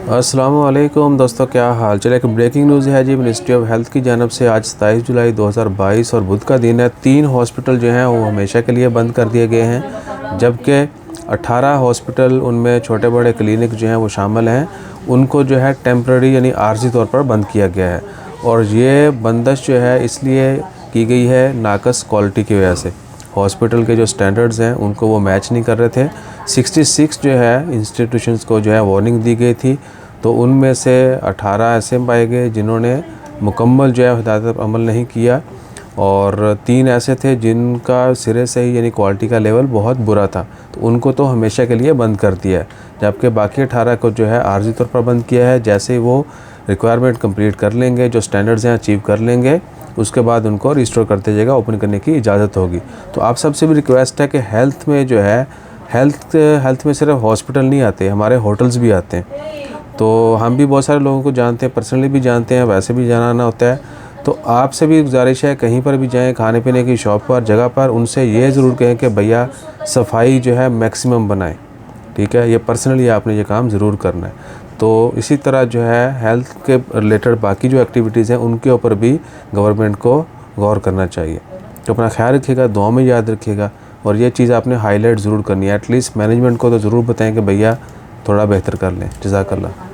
अस्सलाम वालेकुम दोस्तों, क्या हाल चल। एक ब्रेकिंग न्यूज़ है जी, मिनिस्ट्री ऑफ हेल्थ की जानब से आज 27 जुलाई 2022 और बुध का दिन है। 3 हॉस्पिटल जो हैं वो हमेशा के लिए बंद कर दिए गए हैं, जबकि 18 हॉस्पिटल, उनमें छोटे बड़े क्लिनिक जो हैं वो शामिल हैं, उनको जो है टेम्प्रेरी यानी आर्जी तौर पर बंद किया गया है। और ये बंदिश जो है इसलिए की गई है नाकस क्वालिटी की वजह से। हॉस्पिटल के जो स्टैंडर्ड्स हैं उनको वो मैच नहीं कर रहे थे। 66 जो है इंस्टीट्यूशंस को जो है वार्निंग दी गई थी, तो उनमें से 18 ऐसे पाए गए जिन्होंने मुकम्मल जो है हिदायत पर अमल नहीं किया, और 3 ऐसे थे जिनका सिरे से ही यानी क्वालिटी का लेवल बहुत बुरा था, तो उनको तो हमेशा के लिए बंद कर दिया है। जबकि बाकी 18 को जो है आर्जी तौर पर बंद किया है। जैसे ही वो रिक्वायरमेंट कंप्लीट कर लेंगे, जो स्टैंडर्ड्स हैं अचीव कर लेंगे, उसके बाद उनको रिस्टोर करते जाएगा, ओपन करने की इजाज़त होगी। तो आप सबसे भी रिक्वेस्ट है कि हेल्थ में जो है हेल्थ में सिर्फ हॉस्पिटल नहीं आते, हमारे होटल्स भी आते हैं। तो हम भी बहुत सारे लोगों को जानते हैं, पर्सनली भी जानते हैं, वैसे भी जाना आना होता है। तो आपसे भी गुजारिश है, कहीं पर भी जाएं, खाने पीने की शॉप पर, जगह पर, उनसे ये ज़रूर कहें कि भैया सफाई जो है मैक्सिमम बनाएं। ठीक है, ये पर्सनली आपने ये काम ज़रूर करना है। तो इसी तरह जो है हेल्थ के रिलेटेड बाकी जो एक्टिविटीज़ हैं उनके ऊपर भी गवर्नमेंट को गौर करना चाहिए। तो अपना ख्याल रखिएगा, दुआ में याद रखिएगा, और ये चीज़ आपने हाईलाइट ज़रूर करनी है। एटलीस्ट मैनेजमेंट को तो ज़रूर बताएं कि भैया थोड़ा बेहतर कर लें। जज़ाकल्लाह।